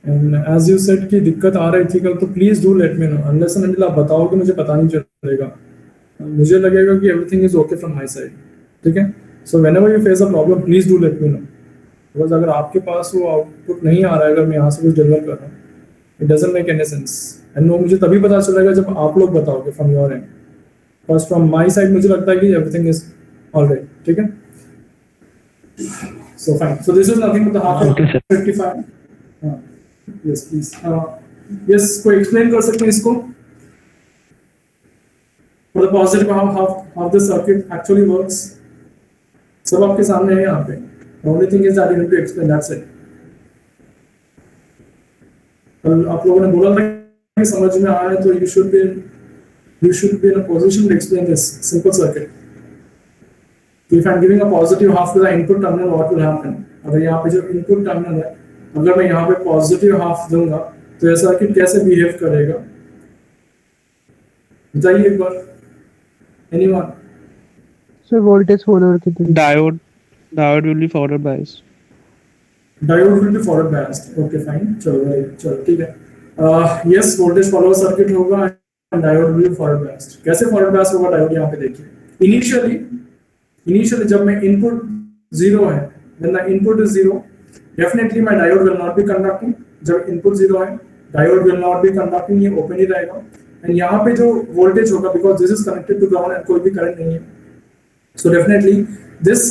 And as you said कि दिक्कत आ रही थी कल, तो please do let me know, unless and until आप बताओगे मुझे पता नहीं चलेगा, मुझे लगेगा कि everything is okay from my side, ठीक है। So whenever you face a problem please do let me know, because अगर आपके पास वो आउटपुट नहीं आ रहा है, अगर मैं यहाँ से कुछ डिलीवर कर रहा हूँ, it doesn't make any sense. And वो मुझे तभी पता चलेगा जब आप लोग बताओगे from your and. First from my side मुझे लगता है कि एवरीथिंग इज ऑलराइट, ठीक है। So fine, so this is nothing but the half Okay, sir. 55। Yes please, yes कोई एक्सप्लेन कर सकते हैं इसको, for the positive how the circuit actually works. सब आपके सामने है यहाँ पे, the only thing is that you need to explain, that's it. कल आप लोगों ने बोला था कि समझ में आया है, तो you should be in a position to explain this simple circuit. If I am giving a positive half to the input terminal, what will happen? अगर यहाँ पे जो इनपुट टर्मिनल है, अगर मैं यहाँ पे पॉजिटिव हाफ दूंगा तो ये सर्किट कैसे बिहेव करेगा, बताइए एक बार, एनीवन? सर वोल्टेज फॉलोअर की तरह। Diode will be forward biased. Diode will be forward biased, okay fine, चलो ठीक है। यस, वोल्टेज फॉलोअर सर्किट होगा and diode will be forward biased. कैसे फॉरवर्ड बायस्ड होगा डायोड, यहाँ पे देखिए। इनिशियली जब मैं इनपुट जीरो है, when the input is zero, definitely my diode will not be conducting। जब इनपुट जीरो है, diode will not be conducting, ये ओपन ही रहेगा। एंड यहाँ पे जो वोल्टेज होगा, because this is connected to ground and कोई भी करंट नहीं है, so definitely this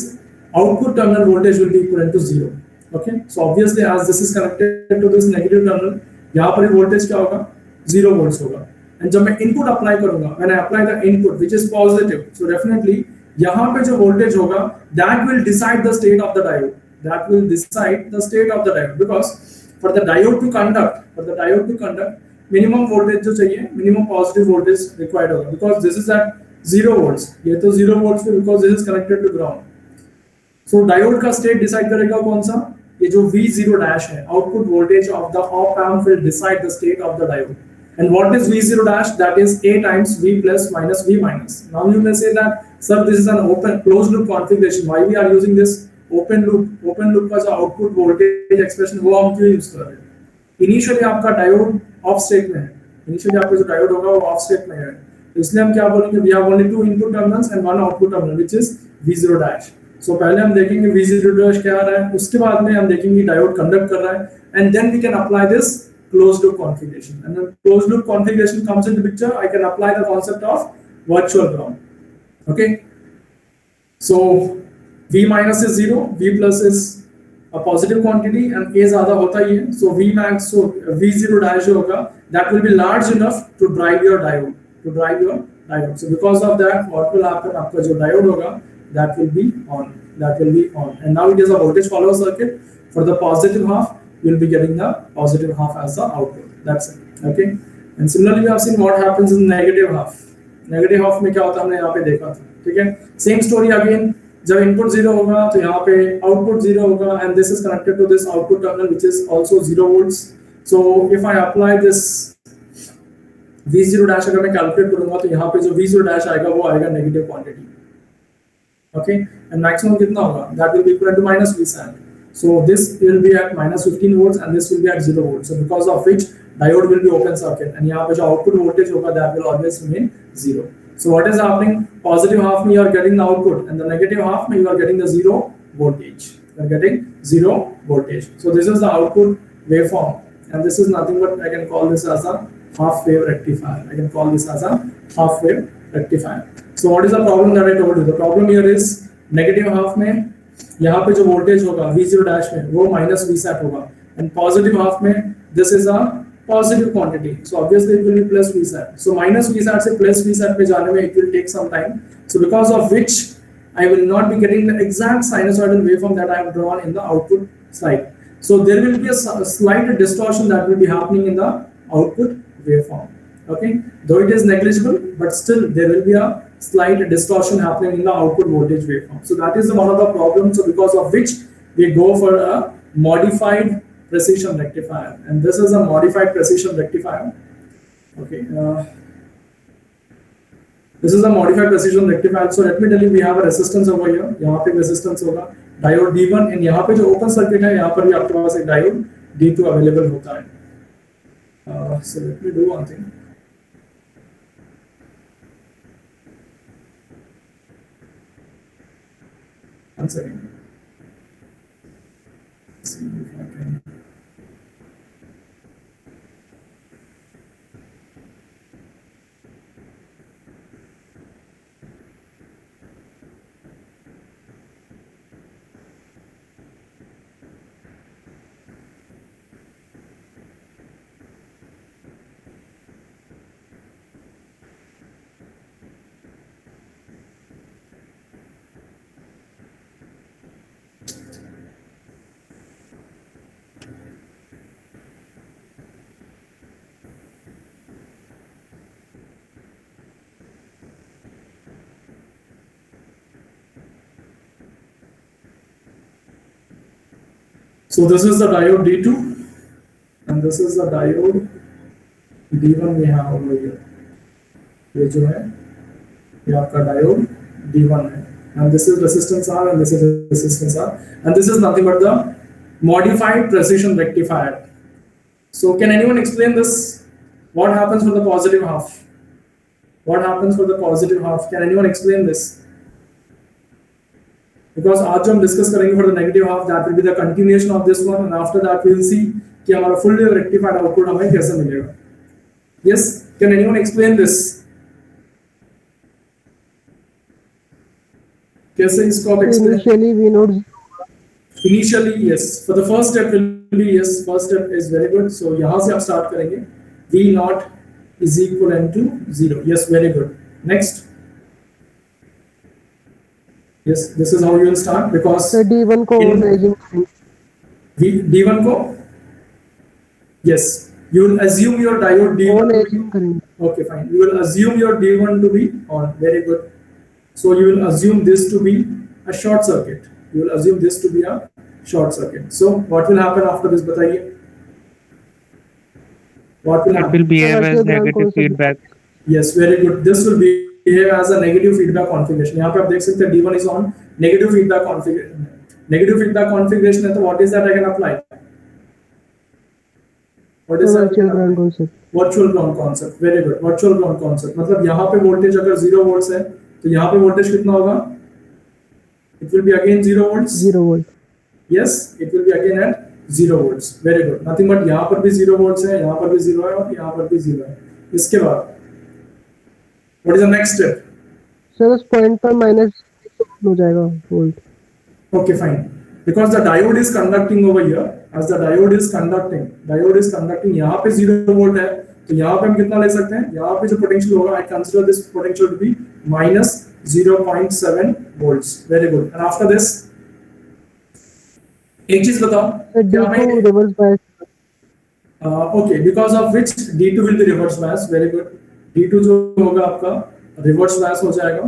output terminal voltage will be equivalent to zero। okay, so obviously as this is connected to this negative terminal, यहाँ पर voltage क्या होगा, 0 volts होगा। and जब मैं input apply करूँगा, when I apply the input which is positive, so definitely यहाँ पे जो voltage होगा, that will decide the state of the diode, that will decide the state of the diode, because for the diode to conduct minimum voltage जो चाहिए, minimum positive voltage required होगा, because this is at 0 volts, ये तो 0 volts पे, because this is connected to ground। so diode का state decide करेगा कौन सा, ये जो V0 dash है, output voltage of the op amp will decide the state of the diode. and what is V0 dash? that is A times V plus minus V minus। now you may say that sir this is an open closed loop configuration, why we are using this open loop का जो output voltage expression वो हम क्यों use कर रहे हैं? Initially आपका diode off state में है, इनिशियली आपका जो डायोड होगा वो ऑफ स्टेट में है, तो इसलिए हम क्या बोलेंगे, we have only two input terminals and one output terminal which is V0 dash। So पहले हम देखेंगे V0 dash क्या आ रहा है, उसके बाद में हम देखेंगे डायोड कंडक्ट कर रहा है, and then we can apply this closed loop configuration। and when closed loop configuration comes into picture, I can apply the concept of virtual ground। okay, so V minus is 0, V plus is a positive quantity and A ज़्यादा होता ही है, so V max, so V0 dash जो होगा, that will be large enough to drive your diode, so because of that what will happen, आपका जो diode होगा that will be on, and now it is a voltage follower circuit। for the positive half you'll be getting the positive half as the output, that's it। okay, and similarly we have seen what happens in negative half में क्या होता है, हमने यहाँ पे देखा था, ठीक है। सेम स्टोरी अगेन, जब इनपुट 0 होगा तो यहाँ पे आउटपुट 0 होगा, and this is connected to this output terminal which is also 0 volts। so if I apply this V0 dash, अगर मैं कैलकुलेट करूंगा तो यहाँ पे जो V0 dash आएगा वो आएगा negative quantity, okay, and maximum कितना होगा, that will be equal to minus V sat। so this will be at minus 15 volts and this will be at 0 volts, so because of which diode will be open circuit, and यहाँ पे जो output voltage होगा that will always remain 0। so what is happening, positive half में you are getting the output, and the negative half में you are getting the 0 voltage, so this is the output waveform, and this is nothing but I can call this as a half wave rectifier, so what is the problem that I told you, the problem here is negative half में यहाँ पे जो voltage होगा V0 dash में वो minus V sat होगा, and positive half में this is a positive quantity, so obviously it will be plus V sat। So minus V sat से प्लस V sat पे जाने में it will take some time, so because of which I will not be getting the exact sinusoidal waveform that I have drawn in the output side, so there will be a slight distortion that will be happening in the output waveform, okay, though it is negligible but still there will be a slight distortion happening in the output voltage waveform, so that is one of the problems, so because of which we go for a modified precision rectifier, and this is a modified precision rectifier, okay, this is a modified precision rectifier। so let me tell you, we have a resistance over here, यहाँ पे resistance होगा, diode D1, and यहाँ पे जो open circuit है यहाँ पर भी आपके पास एक diode D2 अवेलेबल होता है. So let me do one thing. One second. See if I can. So this is the diode D2 and this is the diode D1 we have over here. ये जो है ये आपका diode D1 है and this is resistance R and this is resistance R and this is nothing but the modified precision rectifier. So can anyone explain this? What happens for the positive half? What happens for the positive half? Can anyone explain this? Because आज जो हम discuss करेंगे for the negative half, that will be the continuation of this one, and after that we will see कि हमारा fully rectified output हमें कैसे मिलेगा. Yes, can anyone explain this? कैसे इसको आप explain? Initially we know Initially yes, for the first step will be yes. First step is very good. So यहाँ से आप start करेंगे. V naught is equivalent to 0. Yes, very good. Next. Yes, this is how you will start because D1 को in- raising D1 को yes, you will assume your diode D1 on to be, raising करेंगे. okay fine, you will assume your D1 to be on. Very good. So you will assume this to be a short circuit. You will assume this to be a short circuit. So what will happen after this? बताइए. What will It happen? will behave as Sir, negative ground feedback. Yes, very good. This will behave as a negative feedback configuration. यहाँ पे आप देख सकते हैं D1 is on negative feedback configuration. Negative feedback configuration है तो what is that I can apply? What is that? Virtual ground concept. Virtual ground concept. Very good. Virtual ground concept. मतलब यहाँ पे voltage अगर 0 volts है तो यहाँ पे voltage कितना होगा? It will be again 0 volts. 0 volt. Yes, it will be again at 0 volts. Very good. Nothing but यहाँ पर भी 0 volts है, यहाँ पर भी 0 है और यहाँ पर भी 0 है. इसके बाद what is the next step? Sir उस पॉइंट पर माइनस हो जाएगा volt. Okay, fine. Because the diode is conducting over here, as the diode is conducting यहाँ पे 0 volt है, तो यहाँ पे हम कितना ले सकते हैं? यहाँ पे जो potential होगा, I consider this potential to be minus 0.7 volts. Very good. And after this, एक चीज बताओ, सर क्या मैं D2 reverse bias. okay, because of which D2 will be reverse bias. Very good. D2 जो होगा आपका reverse bias हो जाएगा.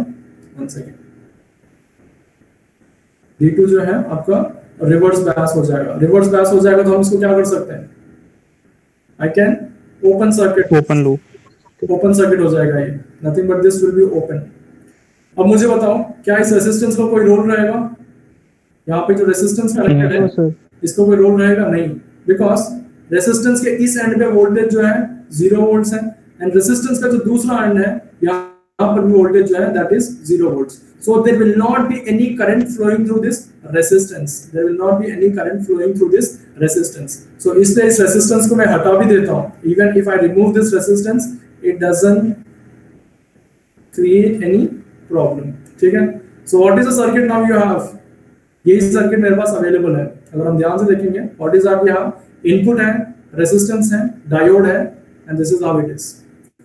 One second. D2 जो है आपका reverse bias हो जाएगा. Reverse bias हो जाएगा तो हम इसको क्या कर सकते हैं? I can open circuit. Open loop. Open circuit हो जाएगा ये. Nothing but this will be open. अब मुझे बताओ क्या इस रेजिस्टेंस का कोई रोल रहेगा? यहाँ पे जो रेजिस्टेंस कनेक्टेड है नो सर. इसको कोई रोल रहेगा नहीं, बिकॉज रेजिस्टेंस के इस एंड पे वोल्टेज जो है 0 वोल्ट्स है एंड रेजिस्टेंस का जो दूसरा एंड है यहाँ पर भी वोल्टेज जो है that is 0 volts. So there will not be any current flowing through this resistance. There will not be any current flowing through this resistance. So इसलिए इस रेजिस्टेंस को मैं हटा भी देता हूँ. Even if I remove this resistance it doesn't create any problem. ठीक है. So what is the circuit now you have? ये सर्किट मेरे पास अवेलेबल है. अगर हम ध्यान से देखेंगे व्हाट इज आप यहाँ इनपुट है, रेजिस्टेंस है, डायोड है and this is how it is.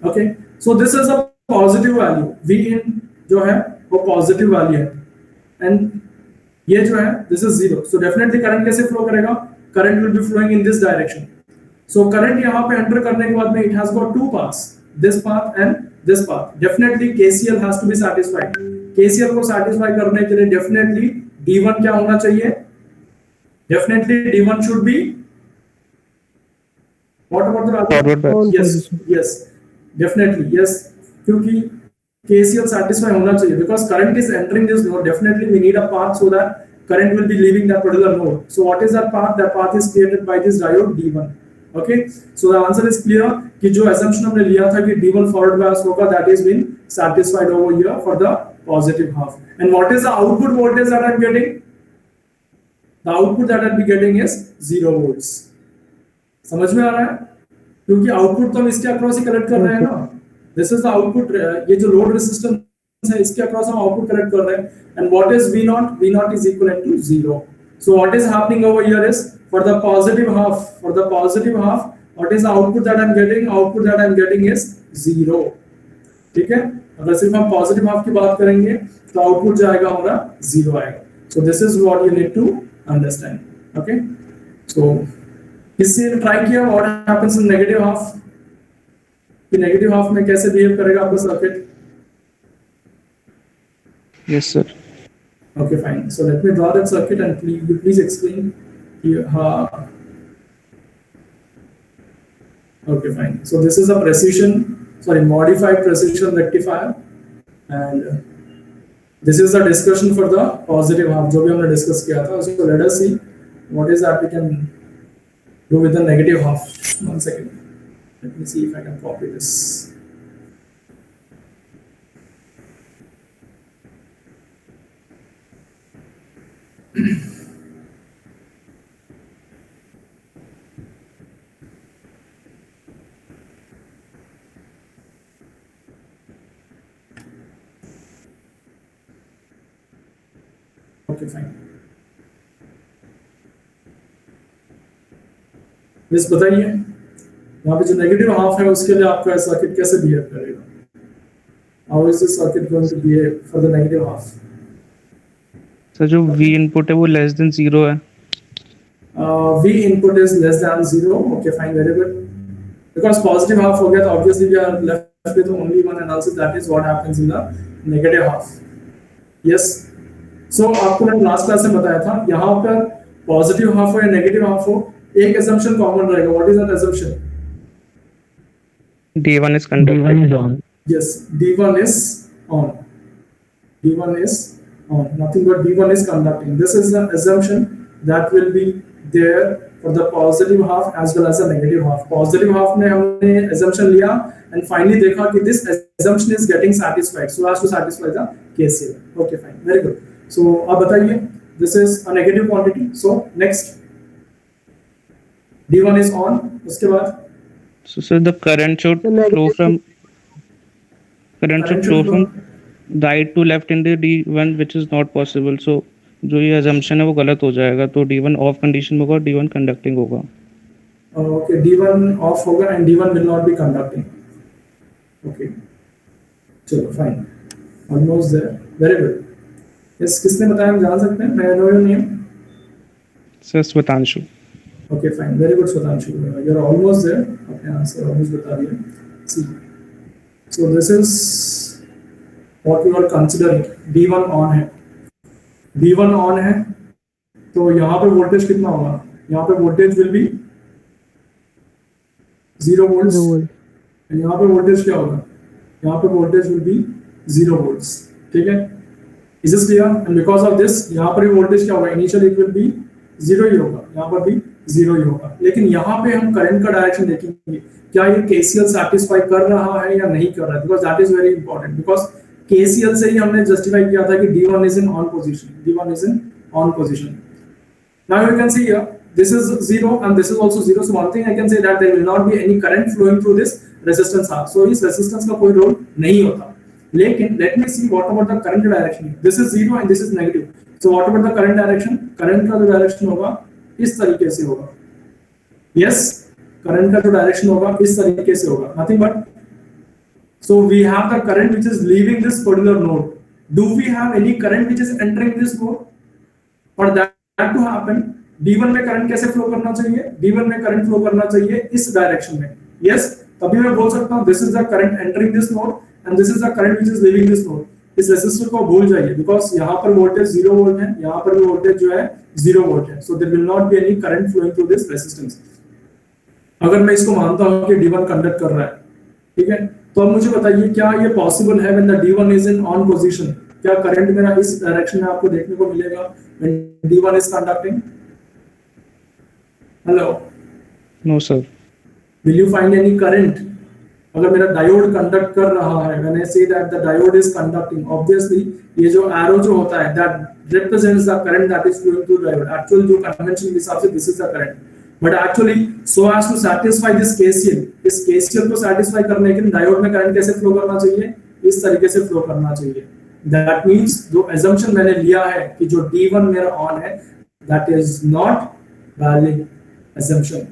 Okay. So this is a positive value. V in जो है वो पॉजिटिव वैल्यू है एंड ये जो है this is 0. So definitely current कैसे फ्लो करेगा? Current will be flowing in this direction. So current यहाँ पे एंटर करने के बाद में it has got two paths, this path and this path. Definitely KCL has to be satisfied. KCL को satisfy करने के लिए डेफिनेटली D1 क्या होना चाहिए? Definitely D1 should be what about the Forward bias. yes yes definitely yes, क्योंकि KCL satisfy होना चाहिए because current is entering this node. Definitely we need a path so that current will be leaving that particular node. So what is that path? That path is created by this diode D1. Okay, so the answer is clear कि जो assumption हमने लिया था कि D1 forward bias होगा, that is been satisfied over here for the positive half. And what is the output voltage that I'm getting? The output that I'll be getting is 0 volts. समझ में आ रहा है? क्योंकि आउटपुट तो हम इसके across ही collect कर रहे हैं ना. This is the output. ये जो लोड रेजिस्टेंस है इसके अक्रॉस हम आउटपुट कलेक्ट कर रहे हैं. And what is V0 is equal to 0. So what is happening over here is for the positive half what is the output that I am getting? Output that I am getting is 0. ठीक है, अगर सिर्फ हम positive half की बात करेंगे तो output जाएगा हमारा 0 आएगा. So this is what you need to understand. Okay, so इससे ट्राई किया what happens in negative half, कि नेगेटिव हाफ में कैसे बिहेव करेगा आपका circuit. Yes, sir. Okay, fine. So let me draw that circuit and please explain. Okay, fine. So this is a modified precision rectifier, and this is the discussion for the positive half जो भी हमने discuss किया था. So let us see what is that we can do with the negative half. One second. Let me see if I can copy this. Okay, fine. Yes, बताइए यहाँ पे जो negative half है उसके लिए आपका सर्किट कैसे बिहेव करेगा? How is this circuit going to behave for the negative half? Sir जो V इनपुट है वो लेस देन 0 है. V input is less than 0. Okay, fine, very good. Because positive half हो गया तो obviously we are left with only one analysis, that is what happens in the negative half. Yes. So आपको मैंने last class में बताया था यहाँ पर पॉजिटिव हाफ हो या नेगेटिव हाफ हो एक assumption कॉमन रहेगा. What is that assumption? D1 is conducting. Yes, D1 is on. D1 is on. Nothing but D1 is conducting. This is the assumption that will be there for the positive half as well as the negative half. Positive half में हमने assumption लिया and finally देखा कि this assumption is getting satisfied so as to satisfy the KCL. Okay, fine, very good. So अब बताइए, this is a negative quantity. So next, D1 is on. उसके बाद So sir, the current should flow from right to left in the D1, which is not possible. So जो ये assumption है वो गलत हो जाएगा. तो D1 off condition में होगा, D1 conducting होगा. Okay, D1 off होगा and D1 will not be conducting. Okay, चलो fine, almost there. Very good. Yes, किसने बताया हम जान सकते हैं? May I know your name? Sir, Swatanshu. Okay, fine. Very good, Swatanshu. You're almost there. Okay, answer almost बता दिया. See, so this is what we are considering. D1 on है. D1 on है, तो यहाँ पे वोल्टेज कितना होगा? यहाँ पे voltage will be 0 volts. And यहाँ पे वोल्टेज क्या होगा? यहाँ पे वोल्टेज will be 0 volts. ठीक है? Is this clear? And because of this, यहाँ पर भी वोल्टेज क्या होगा? Initially it will be 0 ही होगा. यहाँ पर भी 0 ही होगा. लेकिन यहाँ पे हम करंट का डायरेक्शन देखेंगे. क्या ये KCL satisfy कर रहा है या नहीं कर रहा है? Because that is very important. Because KCL से ही हमने justify किया था कि D1 is in on position. D1 is in on position. Now you can see here, this is 0 and this is also 0. So one thing I can say that there will not be any current flowing through this resistance R. So इस resistance का कोई role नहीं होता. लेकिन let me see what about the current direction. This is 0 and this is negative. So what about the current direction? Current का जो direction होगा इस तरीके से होगा. Yes, current का जो direction होगा इस तरीके से होगा. Nothing but. So we have the current which is leaving this particular node. Do we have any current which is entering this node? For that to happen, D1 में current कैसे flow करना चाहिए? D1 में current flow करना चाहिए इस direction में. Yes, तभी मैं बोल सकता हूँ this is the current entering this node and this is the current which is leaving this node. इस रेजिस्टर को भूल जाइए because यहाँ पर वोल्टेज 0 वोल्ट है, यहाँ पर भी वोल्टेज जो है 0 वोल्ट है. So there will not be any current flowing through this resistance. अगर मैं इसको मानता हूँ कि D1 कंडक्ट कर रहा है, ठीक है, तो अब मुझे बताइए क्या ये पॉसिबल है when the D1 is in on position? क्या करंट मेरा इस डायरेक्शन में आपको देखने को मिलेगा when D1 is conducting? Hello, No, sir. will you find any current? अगर मेरा डायोड कंडक्ट कर रहा है, when I say that the diode is conducting, obviously ये जो arrow जो होता है that represents the current that is flowing through diode. Actual जो convention के हिसाब से this is the current. But actually, so as to satisfy this KCL, इस KCL को satisfy करने के लिए डायोड में करंट कैसे फ्लो करना चाहिए? इस तरीके से फ्लो करना चाहिए. That means जो assumption मैंने लिया है कि जो D1 मेरा ऑन है, that is not valid assumption.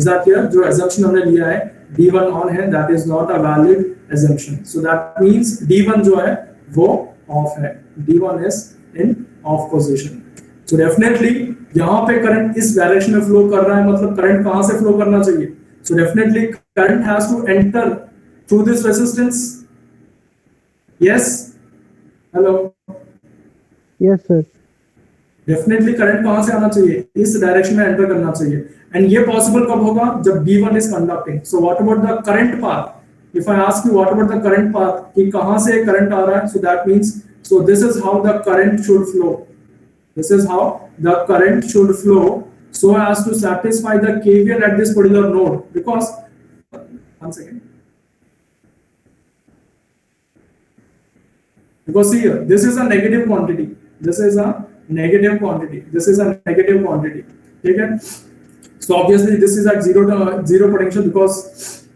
Is that clear? जो assumption हमने लिया है D1 on है, that is not a valid assumption. So that means D1 जो है वो off है. D1 is in off position. So definitely यहाँ पे करंट इस डायरेक्शन में फ्लो कर रहा है, मतलब करंट कहाँ से फ्लो करना चाहिए? So definitely current has to enter through this resistance. Yes? Hello? Yes, sir. Definitely current कहां से आना चाहिए? इस डायरेक्शन में एंटर करना चाहिए. एंड ये पॉसिबल कब होगा? जब D1 is conducting. So what about the current path? If I ask you what about the current path, कि कहां से करंट आ रहा है, so that means, so this is how the current should flow. This is how the current should flow so as to satisfy the KVL at this particular node. Because one second, because see here, this is a negative quantity, this is a negative quantity, this is a negative quantity. ठीक है? So obviously this is at zero potential because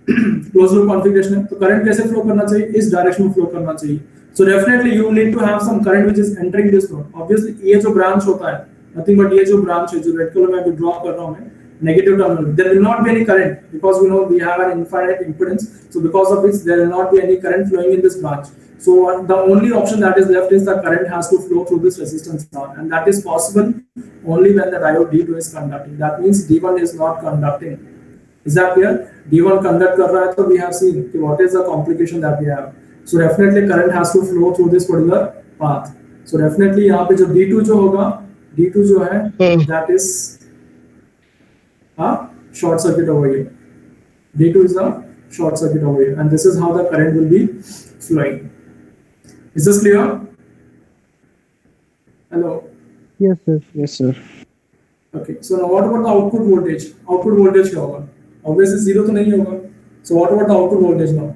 closed loop configuration है. तो current कैसे flow करना चाहिए? इस direction में flow करना चाहिए. So definitely you need to have some current which is entering this node. Obviously ये जो ब्रांच होता है, nothing but ये जो ब्रांच है, जो रेड कलर में अभी ड्रॉ कर रहा हूँ मैं, negative terminal, there will not be any current because we know we have an infinite impedance. So because of which there will not be any current flowing in this branch. So the only option that is left is the current has to flow through this resistance now, and that is possible only when the diode D2 is conducting. That means D1 is not conducting. Is that clear? D1 conduct कर रहा है, तो we have seen what is the complication that we have. So definitely current has to flow through this particular path. So definitely यहाँ पे जो D2 जो होगा, D2 जो है, that is short circuit over here. D2 is a short circuit over here, and this is how the current will be flowing. Is this clear? Hello. Yes, sir. Yes, sir. Okay. So now what about the output voltage? Output voltage क्या होगा? Obviously zero तो नहीं होगा. So what about the output voltage now?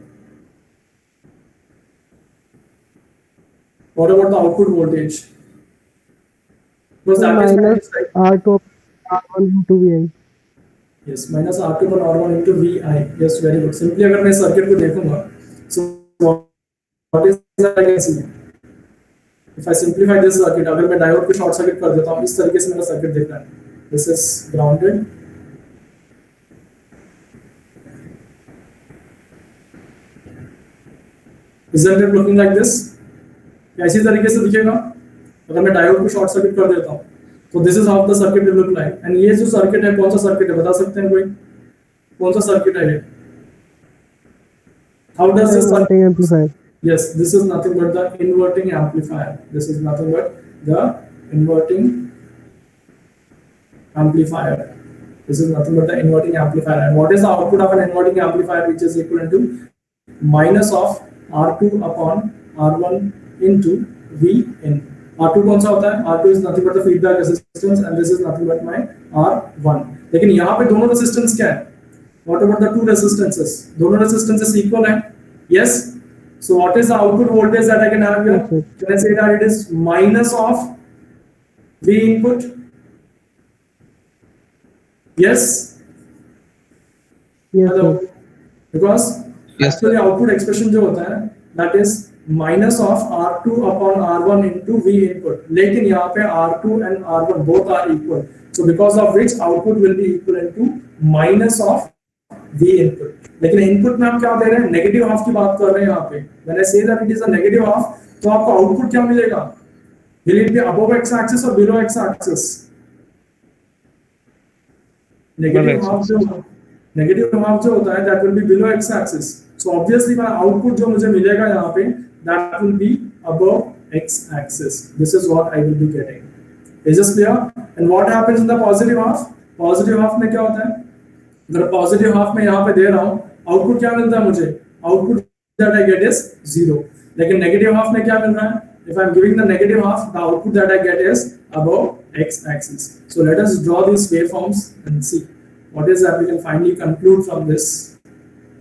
What about the output voltage? Because that is Minus like, R2 R1 into VI. yes, minus R2 पर R1 into VI. Yes, very good. Simply अगर मैं circuit को देखूंगा, so what is that I can see? If I simplify this circuit, अगर मैं diode को short circuit कर देता हूँ, इस तरीके से मेरा सर्किट दिख रहा है. This is grounded. Isn't it looking like this? ऐसी तरीके से दिखेगा अगर मैं डायोड को शॉर्ट सर्किट कर देता हूँ. तो this is how the circuit will look like. And ये जो सर्किट है, कौन सा सर्किट है बता सकते हैं कोई? कौन सा सर्किट है ये? How does this Inverting amplifier. Yes, this is nothing but the inverting amplifier. This is nothing but the inverting amplifier. This is nothing but the inverting amplifier. And what is the output of an inverting amplifier, which is equivalent to minus of R2 upon R1 into Vin. R2 कौन सा होता है? R2 is nothing but the feedback resistance, and this is nothing but my R1. लेकिन यहाँ पे दोनों resistance क्या है? What about the two resistances? दोनों resistances equal है? Yes. So what is the output voltage that I can have here? Yes, Can I say that it is minus of V input? Yes. Yes, Hello. sir. Because Yes, actually output expression जो होता है, that is minus of R2 upon R1 into V input. लेकिन यहाँ पे R2 and R1 both are equal. So because of which output will be equivalent to minus of V input. लेकिन input में आप क्या दे रहे हैं? नेगेटिव हाफ की बात कर रहे हैं यहाँ पे. When I say that it is a negative half, तो आपको आउटपुट क्या मिलेगा? Will it be above x axis or below x axis? Negative half जो होता है, that will be below x axis. So obviously my output जो मुझे मिलेगा यहाँ पे, that will be above x axis. This is what I will be getting. Is this clear? And what happens in the positive half? Positive half में क्या होता है? अगर पॉजिटिव हाफ में यहाँ पे दे रहा हूँ, आउटपुट क्या मिलता है मुझे? Output that I get is 0. लेकिन नेगेटिव हाफ में क्या मिल रहा है? if I'm giving the negative half, the output that I get is above x-axis. So let us draw these waveforms and see what is that we can finally conclude from this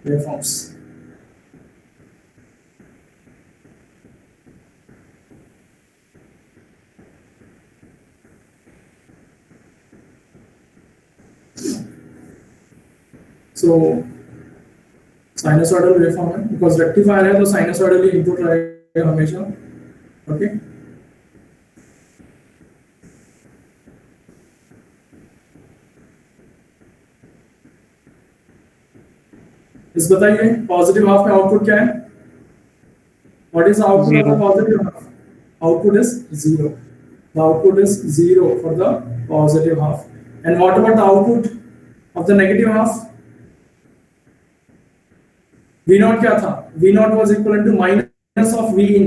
waveforms. So sinusoidal waveform है, because rectifier है तो sinusoidally input रहेगा हमेशा. Okay, इस बताइए positive half में output क्या है? What is the output of the positive half? Output is 0. The output is 0 for the positive half. And what about the output of the negative half? V not क्या था? V not was equal to minus of V in.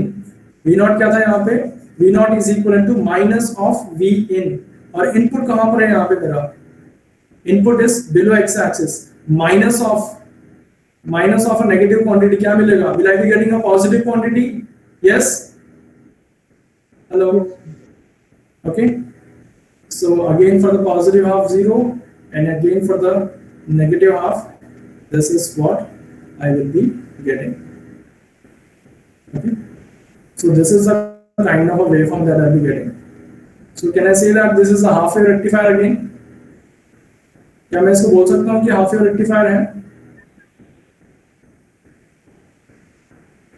V not क्या था यहाँ पे? V not is equal to minus of V in. और input कहां पर है यहाँ पे मेरा? Input is below x axis. Minus of a negative quantity क्या मिलेगा? Will I be getting a positive quantity? Yes, hello, okay. So again for the positive half 0 and again for the negative half, this is what I will be getting. Okay, so this is a kind of a waveform that I'll be getting. So can I say that this is a half wave rectifier again? क्या मैं इसको बोल सकता हूँ कि half wave rectifier है?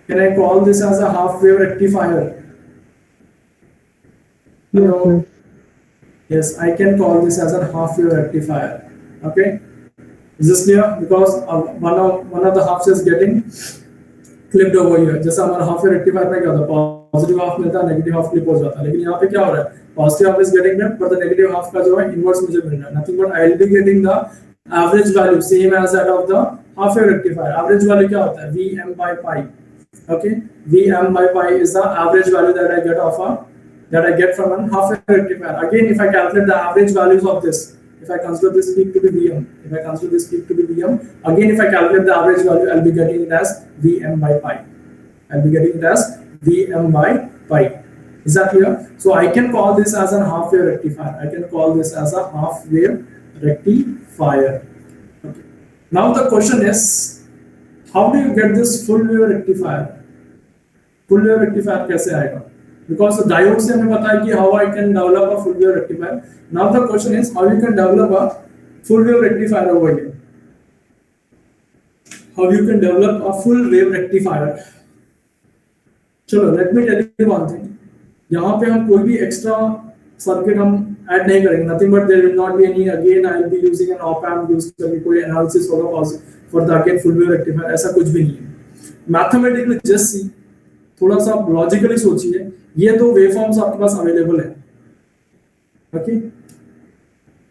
Can I call this as a half wave rectifier? Hello? Yes, I can call this as a half wave rectifier. Okay, is this clear? Because one of the halves is getting clipped over here. जैसा हमारा half wave rectifier में क्या होता है, positive half मिलता है, negative half clip हो जाता है. लेकिन यहाँ पे क्या हो रहा है, positive half is getting clip but the negative half का जो है इनवर्स मुझे मिल रहा है. Nothing but I will be getting the average value same as that of the half wave rectifier. Average value क्या होता है? Vm by pi. Okay, Vm by pi is the average value that I get from a half wave rectifier. Again, if I calculate the average values of this, if I consider this peak to be Vm, again if I calculate the average value, I'll be getting it as Vm by pi. Is that clear? So I can call this as a half wave rectifier. Okay. Now the question is, how do you get this full wave rectifier? Full wave rectifier कैसे आएगा? Because the diode से हमें पता है कि how I can develop a full wave rectifier. Now the question is how you can develop a full wave rectifier over here. How you can develop a full wave rectifier? चलो, let me tell you one thing. यहाँ पे हम कोई भी extra circuit हम add नहीं करेंगे. Nothing but there will not be any. Again, I will be using an op amp use करके कोई analysis होगा for the again full wave rectifier. ऐसा कुछ भी नहीं है. Mathematically just see. थोड़ा सा लॉजिकली सोचिए, ये दो वेवफॉर्म्स आपके पास अवेलेबल है. Okay,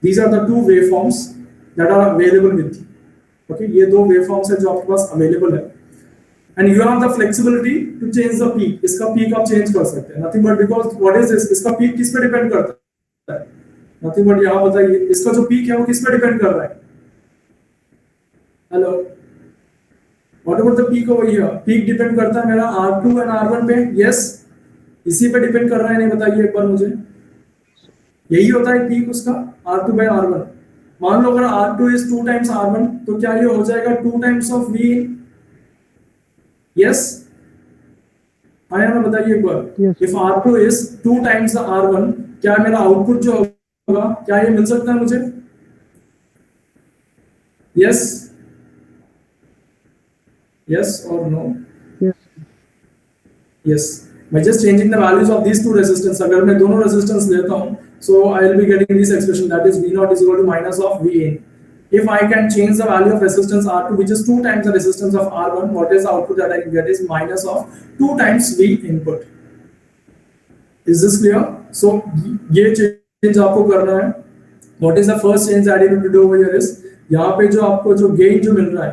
these are the two waveforms that are available with you. Okay, ये दो वेवफॉर्म्स है जो आपके पास अवेलेबल है and you have the flexibility to change the peak. इसका पीक आप चेंज कर सकते हैं. Nothing but because what is this, इसका पीक किस पे डिपेंड करता है? नथिंग बट यहां बताइए, इसका जो पीक है वो किस पे डिपेंड कर रहा है? Hello, What about the peak over here? Peak depend करता है मेरा R2 and R1 पे. Yes, इसी पे डिपेंड कर रहा है. नहीं बताइए एक बार मुझे. यही होता है पीक उसका, R2 by R1. मान लो अगर R2 is 2 times R1 तो क्या ये हो जाएगा 2 times of V? Yes, आया ना, बताइए एक बार. If R2 is 2 times the R1, क्या मेरा आउटपुट जो होगा क्या ये मिल सकता है मुझे? Yes. Yes or no? Yes. By just changing the values of these two resistance, अगर मैं दोनों resistance लेता हूँ, so I will be getting this expression that is V naught is equal to minus of V in. If I can change the value of resistance R2, which is 2 times the resistance of R1, what is the output that I can get is minus of 2 times V input. Is this clear? So ये change आपको करना है. What is the first change that you need to do over here is, यहाँ पे जो आपको जो gain जो मिल रहा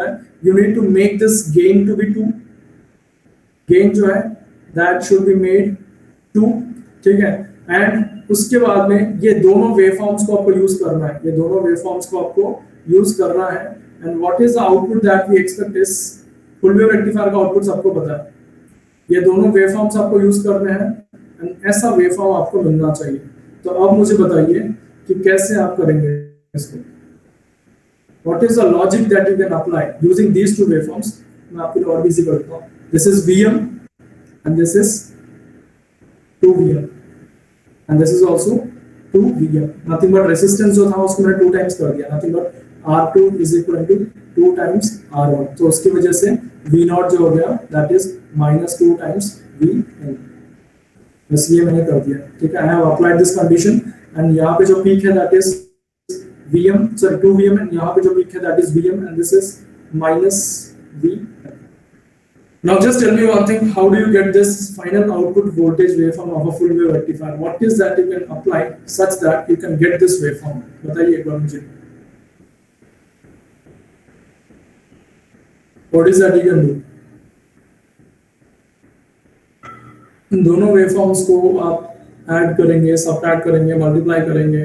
है, you need to make this gain to be 2. Gain जो है that should be made 2. ठीक है, एंड उसके बाद में ये दोनों वेवफॉर्म्स को आपको यूज करना है. And what is the output that we expect is full wave rectifier का आउटपुट सबको पता है. ये दोनों वेवफॉर्म्स आपको यूज करने हैं एंड ऐसा वेवफॉर्म आपको मिलना चाहिए। तो अब मुझे बताइए कि कैसे आप करेंगे इसको। What is the logic that you can apply using these two waveforms? मैं आपके लिए और भी इजी करता हूँ। This is Vm and this is 2Vm and this is also 2Vm. Nothing but resistance जो था उसको मैंने 2 times कर दिया। Nothing but R2 is equal to 2 times R1. तो उसकी वजह से V0 जो हो गया that is minus 2 times Vm. बस ये मैंने कर दिया, ठीक है। I have applied this condition and यहाँ पे जो peak है that is Vm, sorry 2Vm and यहाँ पे जो peak है that is Vm and this is minus Vm. Now just tell me one thing, how do you get this final output voltage waveform of a full wave rectifier? What is that you can apply such that you can get this waveform? बताइए एक बार मुझे। What is that you can do? इन दोनों waveforms को आप add करेंगे, subtract करेंगे, multiply करेंगे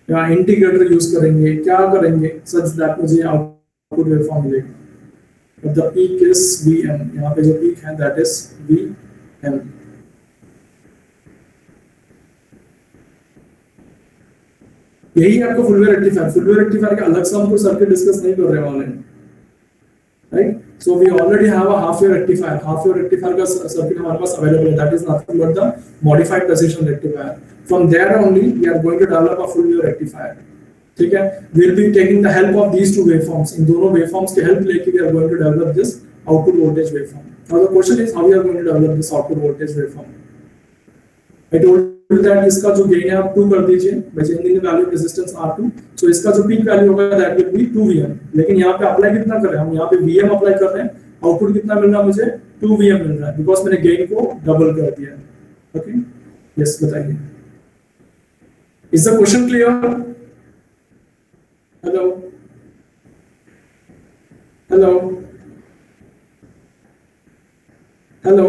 या इंटीग्रेटर यूज करेंगे, क्या करेंगे सच दैट मुझे आउटपुट वेवफॉर्म मिलेगा। But the peak is Vm, यहाँ पे जो peak है that is Vm। यही है आपको full wave rectifier. Full wave rectifier के अलग से हम कोई सर्किट डिस्कस नहीं कर रहे वाले हैं, right. So we already have a half wave rectifier. Half wave rectifier का circuit हमारे पास available है. That is nothing but the modified precision rectifier. From there only we are going to develop a full wave rectifier. ठीक है? We'll be taking the help of these two waveforms. इन दोनों waveforms के help लेके we are going to develop this output voltage waveform. Now the question is how we are going to develop this output voltage waveform. I told you that इसका जो gain है आप 2 कर दीजिए by changing the value of resistance R2. So इसका जो peak value होगा that will be 2Vm. लेकिन यहाँ पे अप्लाई कितना कर रहे हैं हम? यहाँ पे Vm अप्लाई कर रहे हैं। आउटपुट कितना मिल रहा है मुझे? 2Vm मिल रहा है बिकॉज मैंने गेन को डबल कर दिया है। ओके, यस बताइए। Is the question clear? Hello hello hello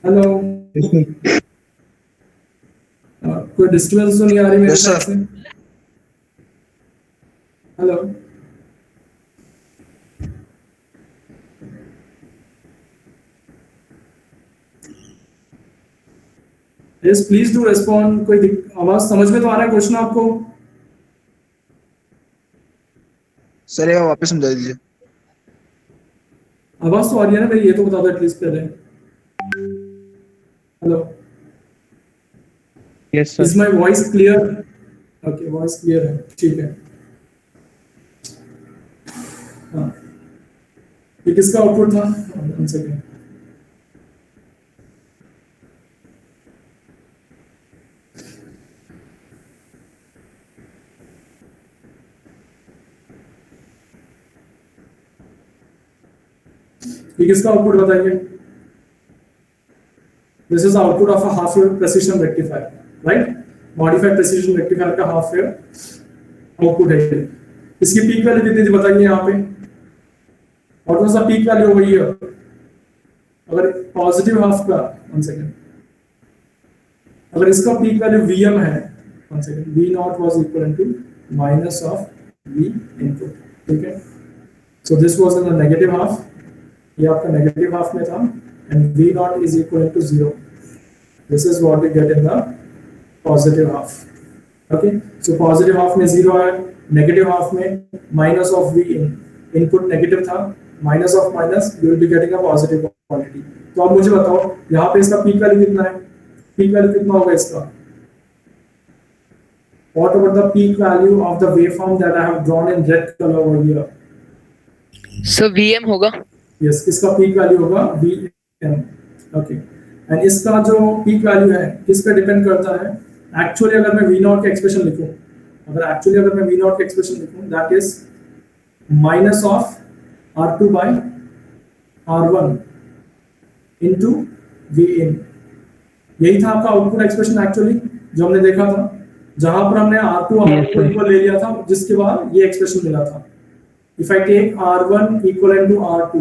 hello, कोई डिस्टर्बेंस तो नहीं आ रही मेरे साइड से? Hello, yes please do respond. कोई आवाज समझ में तो आ रहा है क्वेश्चन आपको? सर ये वापस समझा दीजिए। आवाज तो आ रही है ना मेरी, ये तो बता दो एटलीस्ट पहले। Hello, yes sir. Is my voice clear? Okay, voice clear है, ठीक है। हाँ, ये किसका आउटपुट था? One second. ये किसका आउटपुट बताइए? This is the output of a half wave precision rectifier, right? Modified precision rectifier का half wave आउटपुट है। इसकी पीक वैल्यू कितनी थी बताइए यहाँ पे? What was the peak value over here? अगर पॉजिटिव हाफ का, वन सेकेंड, अगर इसका पीक वैल्यू Vm है, one second, V0 was equal to minus of V input, ठीक है? So this was in the negative half, ये आपका negative half में था, and V0 is equal to 0. This is what we get in the positive half. Okay, so positive half में 0 है, negative half में minus of V in, input negative था, minus of minus, you will be getting a positive quantity. तो अब मुझे बताओ यहाँ पे इसका peak value कितना है? Peak value कितना होगा इसका? What about the peak value of the waveform that I have drawn in red color over here? So Vm होगा। Yes, इसका peak value होगा Vm. Okay. And इसका जो peak value है किस पे डिपेंड करता है? Actually अगर मैं V0 का एक्सप्रेशन लिखूं, अगर मैं V0 का एक्सप्रेशन लिखूं, that is minus of R2 by R1 into Vin। यही था आपका आउटपुट एक्सप्रेशन एक्चुअली जो हमने देखा था, जहां पर हमने R2 और R2 को ले लिया था, जिसके बाद ये एक्सप्रेशन मिला था। If I take R1 equivalent to R2,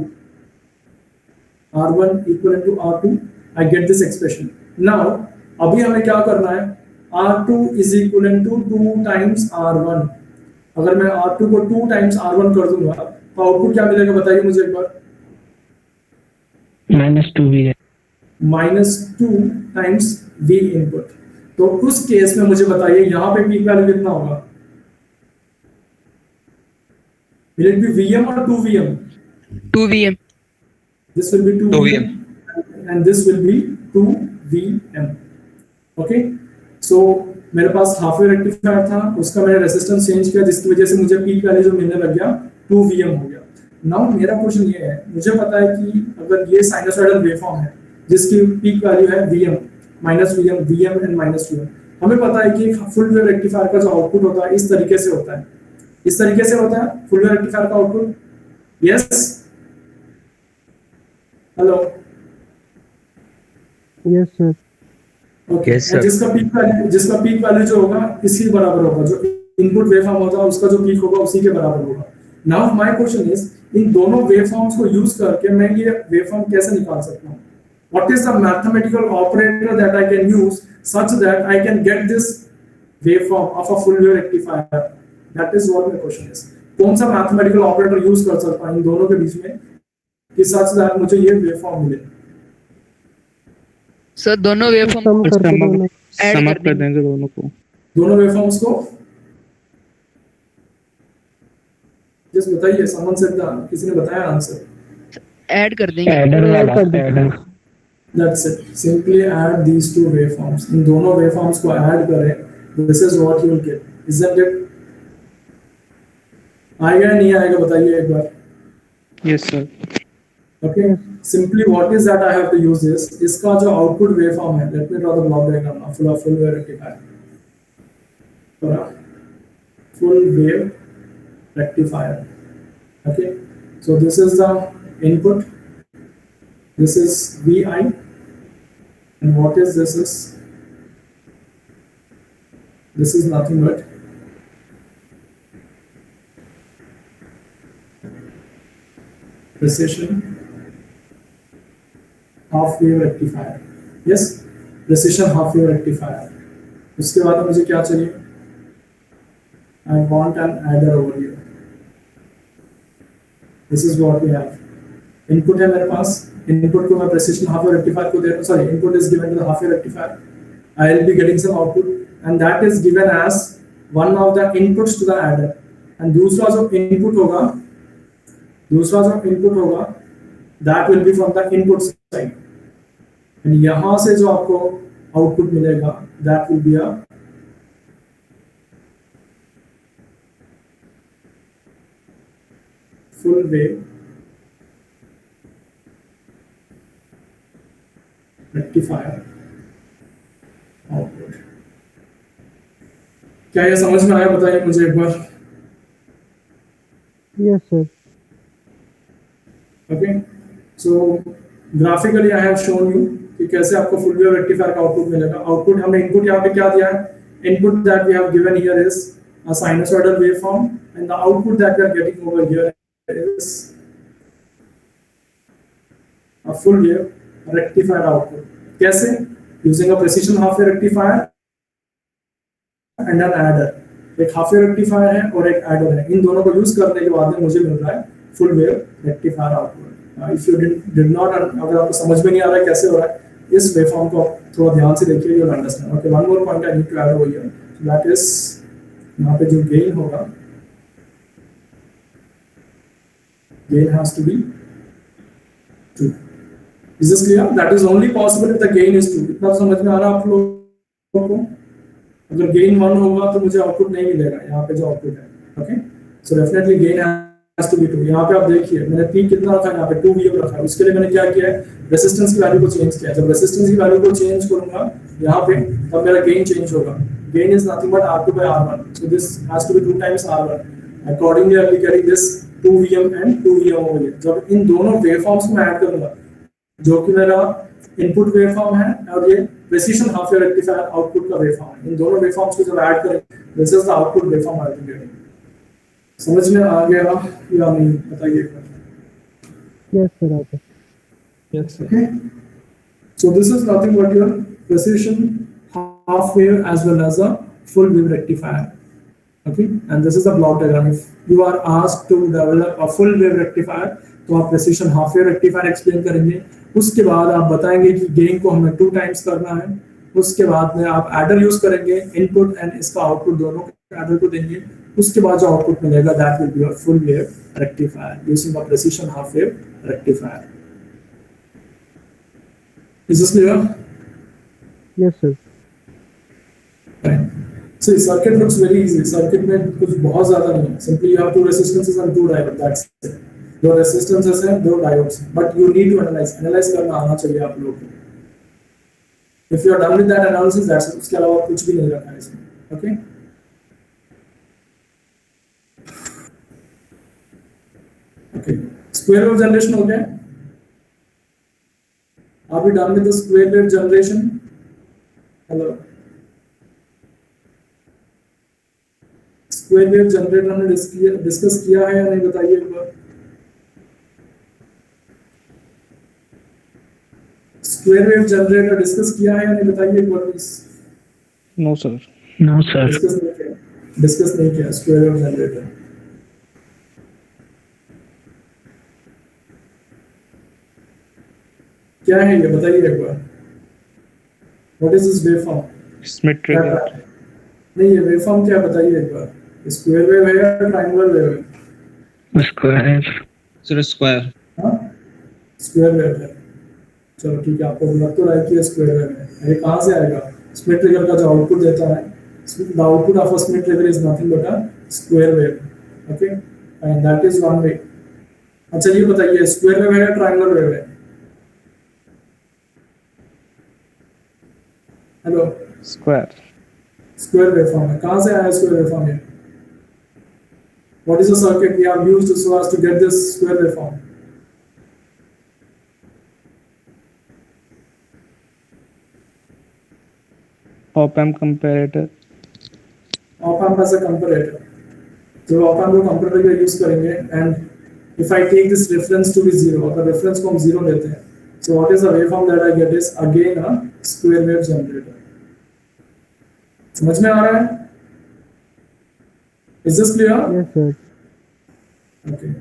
R1 equivalent to R2, I get this expression. Now, अभी हमें क्या करना है? R2 is equivalent to 2 times R1. अगर मैं R2 को 2 times R1 कर दूंगा तो आउटपुट क्या मिलेगा बताइए मुझे एक बार। -2 टाइम्स V इनपुट। तो उस केस में मुझे बताइए यहाँ पे पीक वैल्यू कितना होगा? Will it be Vm or 2Vm? 2 VM. This will be 2Vm and this will be 2Vm. Okay, so मेरे पास हाफ वेव रेक्टिफायर था, उसका मैंने रेजिस्टेंस चेंज किया जिसकी वजह से मुझे पीक वैल्यू जो मिलने लग गया 2Vm हो गया। नाउ मेरा क्वेश्चन ये है, मुझे पता है कि अगर ये साइनसॉइडल वेवफॉर्म है जिसकी पीक वैल्यू है Vm -Vm Vm and -Vm, हमें पता है कि फुल वेव रेक्टिफायर का जो आउटपुट होता है इस तरीके से होता है, इस तरीके से होता है फुल वेव रेक्टिफायर का output. Yes, hello, yes sir. Okay, Yes, sir. जिसका पीक वैल्यू जो होगा इसी के बराबर होगा, जो इनपुट वेवफॉर्म होगा उसका जो पीक होगा उसी के बराबर होगा। नाउ माय क्वेश्चन इज, इन दोनों वेवफॉर्म्स को यूज करके मैं ये वेवफॉर्म कैसे निकाल सकता हूँ? What is the mathematical operator that I can use such that I can get this waveform of a full wave rectifier? That is what my question is. कौन सा मैथमेटिकल ऑपरेटर यूज कर सकता हूं इन दोनों के बीच में कि सच दैट मुझे ये वेवफॉर्म मिले? सर दोनों वेवफॉर्म सम करके दोनों ऐड सम कर अप कर देंगे। देंगे दोनों को। दोनों वेवफॉर्म्स को जस्ट बताइए, समवन सेड द, किसी ने बताया आंसर? ऐड कर देंगे। ऐड कर दीजिए। That's it. Simply add these two waveforms. इन दोनों waveforms को add करें, this is what you will get. Isn't it? आएगा या नहीं आएगा बताइए एक बार। Yes, sir. Okay. Simply what is that I have to use this? इसका जो output waveform है, let me draw the block diagram now. Full wave rectifier. Full wave rectifier. Okay. So this is the input. This is Vi, and what is this is? This is nothing but precision half wave rectifier. Yes, precision half wave rectifier. उसके बाद मुझे क्या चाहिए? I want an adder over here. This is what we have. Input है मेरे पास, input को मैं precision half wave rectifier को दे रहा हूँ, sorry, input is given to the half wave rectifier. I will be getting some output and that is given as one of the inputs to the adder. And दूसरा जो input होगा, that will be from the input side. And यहाँ से जो आपको output मिलेगा, that will be a full wave rectifier output. क्या ये समझ में आया? बताइए मुझे एक बार। Yes sir. Okay, so graphically I have shown you कि कैसे आपको full wave rectifier का आउटपुट मिलेगा। आउटपुट हमने इनपुट यहाँ पे क्या दिया है? Input that we have given here is a sinusoidal waveform and the output that we are getting over here is a full wave rectifier output. कैसे? Using a precision half wave rectifier and an adder. एक half wave rectifier है और एक adder है। इन दोनों को use करने के बाद में मुझे मिल रहा है full wave rectifier output. If you did not, अगर आपको समझ में नहीं आ रहा है कैसे हो रहा है, इस वेवफॉर्म को थोड़ा ध्यान से देखिए, you'll understand. Okay, one more point I need to add over here. So that is यहाँ पे जो gain होगा, gain has to be 2. Is this clear? That is only possible if the gain is 2. इतना समझ में आ रहा है आप लोगों को? अगर gain 1 होगा तो मुझे आउटपुट नहीं मिलेगा यहाँ पे जो आउटपुट है। Okay, so definitely gain has to be 2. यहाँ पे आप देखिए मैंने पीक कितना रखा है, यहाँ पे 2Vm रखा है। उसके लिए मैंने क्या किया है? रेजिस्टेंस की वैल्यू को चेंज किया है। जब रेजिस्टेंस की वैल्यू को चेंज करूंगा यहाँ पे तब मेरा गेन चेंज होगा। Gain is nothing but R2 by R1. So this has to be 2 times R1. Accordingly, I'll be getting this 2Vm and 2Vm over here. जब इन दोनों वेवफॉर्म्स को मैं ऐड करूंगा, जो कि मेरा इनपुट वेवफॉर्म है और ये precision half wave rectifier output का वेवफॉर्म है, इन दोनों वेवफॉर्म्स को जब ऐड करें, this is the output waveform I will get. समझ में आ गया या नहीं बताइए? Yes sir. Okay. Yes, sir. Okay, so this is nothing but your precision half wave as well as a full wave rectifier. Okay, and this is the block diagram. If you are asked to develop a full wave rectifier, तो आप precision half wave rectifier explain करेंगे, उसके बाद आप बताएंगे कि gain को हमें 2 टाइम्स करना है। उसके बाद में आप एडर यूज करेंगे, इनपुट एंड इसका आउटपुट दोनों एडर को देंगे। उसके बाद जो आउटपुट मिलेगा that will be your full wave rectifier using a precision half wave rectifier. Is this clear? Yes, sir. Fine. So circuit looks very easy. Circuit में कुछ बहुत ज्यादा नहीं है. Simply you have 2 resistances and 2 diodes. That's it. 2 resistances हैं, 2 diodes हैं. But you need to analyze. Analyze करना आना चाहिए आप लोगों को. If you are done with that analysis, that's it. उसके अलावा कुछ भी नहीं रखा है इसमें. Okay? Okay. Square wave generation हो गया? Are we done with the square wave generation? Hello. Square wave generator हमने डिस्कस किया है या नहीं, बताइए एक बार। स्क्वायर वेव जनरेटर डिस्कस किया है या नहीं, बताइए एक बार प्लीज। No sir. डिस्कस नहीं किया स्क्वायर वेव जनरेटर। क्या है ये बताइए एक बार। What is this waveform? Schmitt trigger. नहीं, ये वेवफॉर्म क्या बताइए एक बार। स्क्वायर वेव है या ट्रायंगुलर वेव है? Square sir square. हाँ, स्क्वायर वेव है। चलो ठीक है, आपको लग तो रहा है कि ये स्क्वायर वेव है। ये कहाँ से आएगा? स्मिथ ट्रिगर का जो आउटपुट देता है, the output of a Schmitt trigger is nothing but a square wave. Okay, and that is one way. अच्छा ये बताइए, स्क्वायर वेव है या ट्रायंगुलर वेव है? Hello, square. स्क्वायर वेवफॉर्म है। कहाँ से आया स्क्वायर वेवफॉर्म ये? What is the circuit we have used so as to get this square waveform? Op-amp comparator. Op-amp as a comparator. तो op-amp को comparator का use करेंगे, and if I take this reference to be 0, अगर reference को हम 0 लेते हैं, so what is the waveform that I get is again a square wave generator. समझ में आ रहा है? Is this clear? Yes, sir. Okay.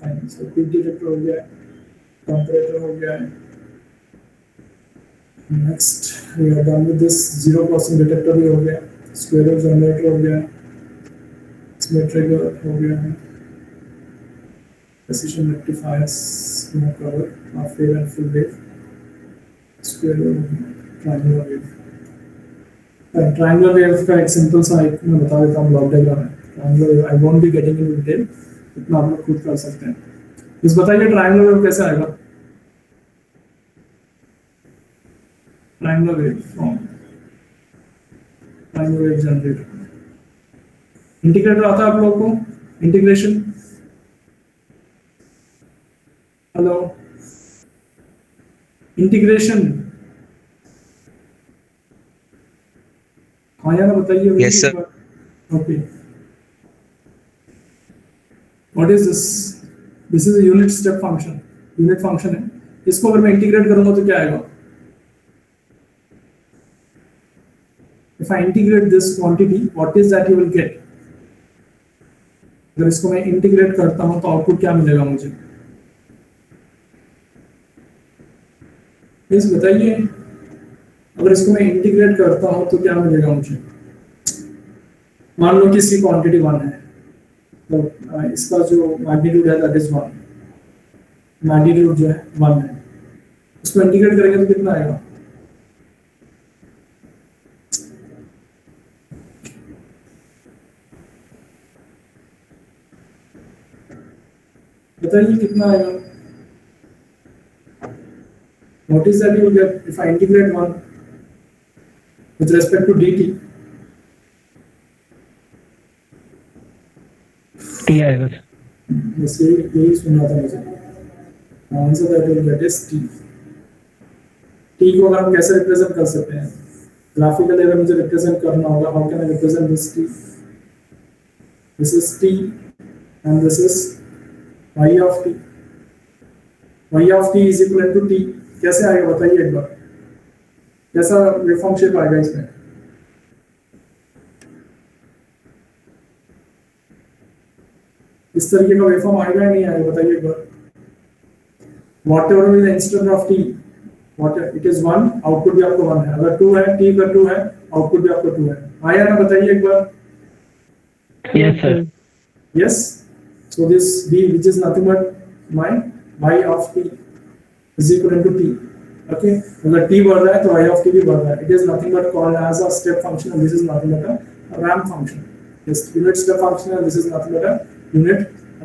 Fine. So peak detector हो गया है, comparator हो गया है. Next, we are done with this zero crossing detector भी हो गया, square wave generator हो गया, Smith trigger हो गया है, precision rectifiers we have covered, half wave and full wave, square wave, triangular wave. Triangular wave का एक सिंपल सा एक मैं बता देता हूँ ब्लॉक डायग्राम है। Triangular wave I won't be getting in detail, इतना आप लोग खुद कर सकते हैं। इस बताइए ट्रायंगुलर वेव कैसे आएगा? Triangular wave from triangular wave generator. Integrator आता है आप लोगों को? इंटीग्रेशन, हेलो, इंटीग्रेशन हाँ या ना बताइए। Yes, sir. Okay, what is this? This is a unit step function, unit function है। इसको अगर मैं इंटीग्रेट करूंगा तो क्या आएगा? If I integrate this quantity, what is that you will get? अगर इसको मैं इंटीग्रेट करता हूं तो आउटपुट क्या मिलेगा मुझे? प्लीज बताइए, अगर इसको मैं इंटीग्रेट करता हूं तो क्या मिलेगा मुझे? मान लो कि इसकी क्वांटिटी 1 है, तो इसका जो मैग्नीट्यूड है दैट इज 1, मैग्नीट्यूड जो है 1 है, उसको इंटीग्रेट करेंगे तो कितना आएगा? बताइए कितना आएगा? What is that you will get if I integrate 1 with respect to dt? T आएगा। बस यही सुनना था मुझे। Answer that will get is t। t को अगर हम कैसे रिप्रेजेंट कर सकते हैं? ग्राफिकली अगर मुझे रिप्रेजेंट करना होगा, how can I represent this t? This is t and this is y of t. y of t is equal to t. कैसे आएगा बताइए एक बार, कैसा वेवफॉर्म शेप आएगा इसमें? इस तरीके का वेवफॉर्म आएगा या नहीं आएगा बताइए एक बार। whatever will the instant of t, what it is 1, output भी आपको 1 है, अगर 2 है t का 2 है, आउटपुट भी आपको 2 है। आया ना, बताइए एक बार। Yes, sir. Yes, so this v which is nothing but my y of t is equal to t, okay, अगर t बढ़ रहा है तो y of t भी बढ़ रहा है। it is nothing but called as a step function and this is nothing but a ramp function। this unit step function and this is nothing but a unit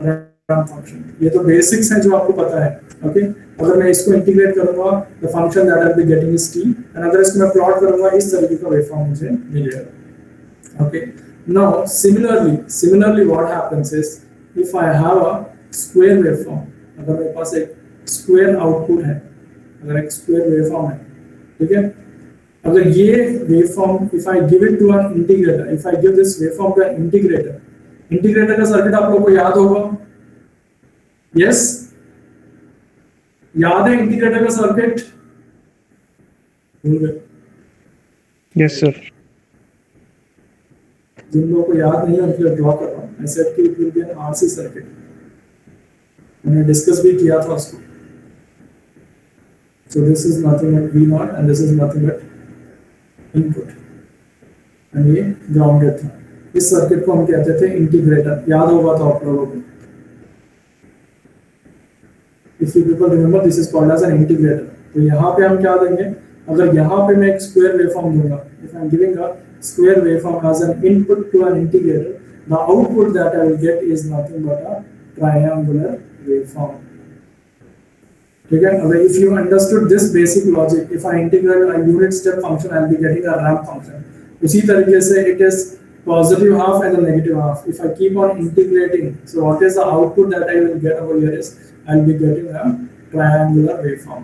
ramp function। ये तो basics हैं जो आपको पता है, okay. अगर मैं इसको इंटीग्रेट करूंगा the function that I will be getting is t, and अगर इसको मैं प्लॉट करूंगा इस तरीके का वेवफॉर्म मुझे मिलेगा, okay. Now similarly what happens is if I have a square waveform, अगर मेरे पास एक स्क्वायर आउटपुट है, अगर एक स्क्वायर वेवफॉर्म है, ठीक है, अगर ये waveform if I give it to an integrator, if I give this waveform to an integrator, integrator का सर्किट आप लोगों को याद होगा, यस, याद है इंटीग्रेटर का सर्किट? Yes sir. जिन लोगों को याद नहीं है उनके लिए ड्रॉ कर रहा हूँ। I said कि it will be an RC circuit, मैंने डिस्कस भी किया था उसको। So this is nothing but V0 and this is nothing but input, and ये ग्राउंडेड था। इस सर्किट को हम कहते थे इंटीग्रेटर, याद होगा तो आप लोगों को। If you people remember, this is called as an integrator। तो यहाँ पे हम क्या देंगे, अगर यहाँ पे मैं एक स्क्वायर वेवफॉर्म दूंगा, if I am giving a square waveform as an input to an integrator, the output that I will get is nothing but a triangular waveform। ठीक है, अगर if you understood this basic logic, if I integrate a unit step function, I will be getting a ramp function। उसी तरीके से it is positive half and the negative half। If I keep on integrating, so what is the output that I will get over here is I will be getting a triangular waveform।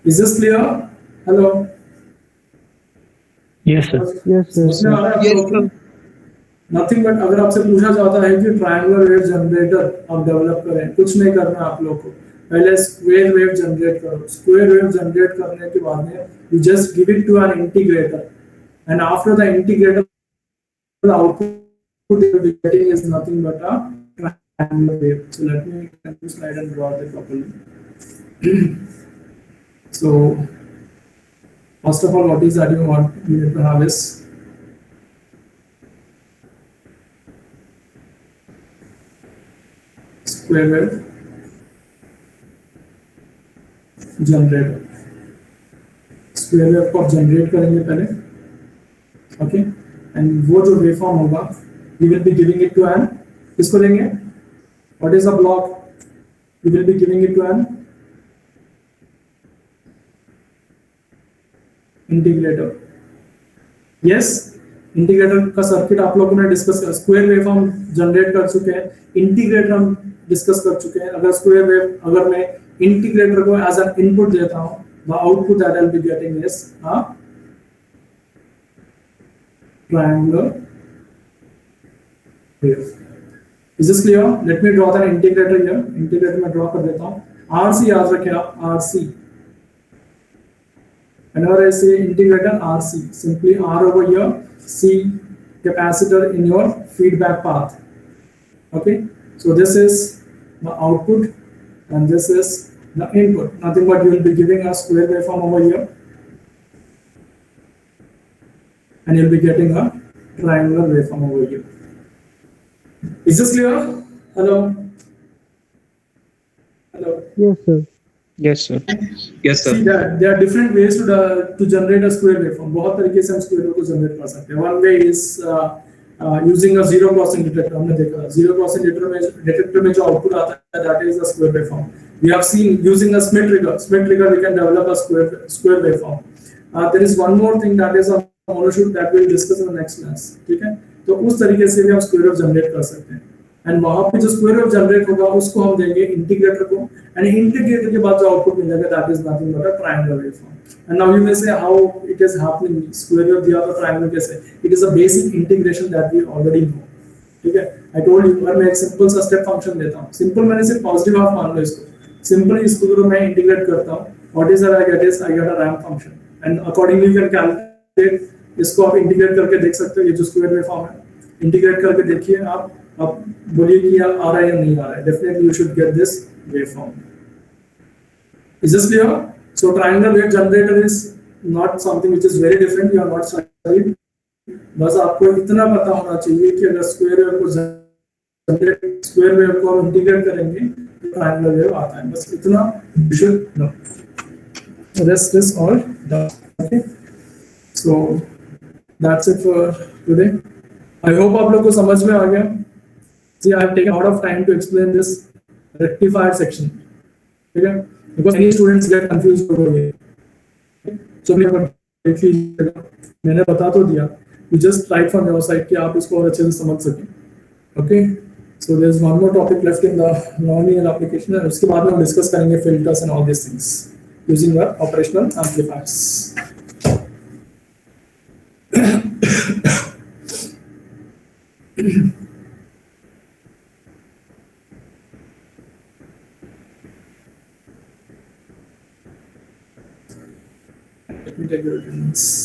Is this clear? Hello? Yes, sir. Yes, sir. समझ में आ रहा है आप लोगों को? Nothing but अगर आपसे पूछा जाता है कि ट्रायंगुलर वेव जनरेटर आप डेवलप करें, कुछ नहीं करना है आप लोग को, पहले स्क्वायर वेव जनरेट करो। स्क्वायर वेव जनरेट करने के बाद में you just give it to an integrator, and after the integrator, the output you will be getting is nothing but a triangular wave। So let me take this slide and draw it properly। So first of all, what is that you need to have is square wave generator। Square wave को आप generate करेंगे पहले, okay, and वो जो waveform होगा we will be giving it to an, किसको देंगे, what is the block, we will be giving it to an integrator. Yes, integrator का सर्किट आप लोगों ने डिस्कस किया, स्क्वायर वेवफॉर्म जनरेट कर चुके हैं, इंटीग्रेटर हम डिस्कस कर चुके हैं। अगर स्क्वायर वेव, अगर मैं इंटीग्रेटर को एज एन इनपुट देता हूं, the output that I'll be getting is a triangular wave। Is this clear? Let me draw the integrator here। integrator में draw कर देता हूँ, RC याद रखें आप, RC। Whenever I say integrator, RC, simply R over here, C capacitor in your feedback path, okay। So this is the output and this is the input, nothing but you will be giving a square waveform over here and you'll be getting a triangular waveform over here। Is this clear? Hello? Hello? Yes, sir. Yes sir। Yes, sir। See that there are different ways to generate a square waveform। बहुत तरीके से हम square wave को generate कर सकते हैं। One way is using a zero crossing detector। हमने देखा zero crossing detector में जो output आता है that is the square waveform। We have seen using a Schmidt trigger we can develop a square waveform। There is one more thing that is a monoshoot that we will discuss in the next class, ठीक है। तो उस तरीके से भी हम square wave generate कर सकते हैं, एंड वहां पे जो स्क्वायर वेव जनरेट होगा उसको हम देंगे इंटीग्रेटर को, एंड इंटीग्रेटर के बाद जो आउटपुट मिलेगा that is nothing but a triangular waveform. And now you may say how it is happening, square wave दिया तो ट्रायंगुलर कैसे? It is a basic integration that we already know, ठीक है। I told you, अगर मैं एक simple सा step function देता हूं, सिंपल मैंने सिर्फ पॉजिटिव हाफ मान लो इसको, सिंपली इसको अगर मैं इंटीग्रेट करता हूं, what is that I get a ramp function, and accordingly you can calculate, इसको आप इंटीग्रेट करके देख सकते हो, ये जो स्क्वायर वेवफॉर्म है इंटीग्रेट करके देखिए आप बोलिए कि यार आ रहा है या नहीं आ रहा है. Definitely you should get this waveform. Is this clear? So triangular wave generator is not something which is very different. You are not studied. बस आपको इतना पता होना चाहिए कि अगर स्क्वायर वेव को हम इंटीग्रेट करेंगे तो ट्रायंगुलर वेव आता है. बस इतना you should know. Rest is all done. Okay. So that's it for today. I hope आप लोग को समझ में आ गया. See, I have taken a lot of time to explain this rectifier section. ठीक है? Because many students get confused over here. So मैंने बता तो दिया. You just try from your side कि आप इसको और अच्छे से समझ सकें. Okay? So there is one more topic left in the non-linear application. और उसके बाद में हम डिस्कस करेंगे filters and all these things using your operational amplifiers. Let me take your attendance.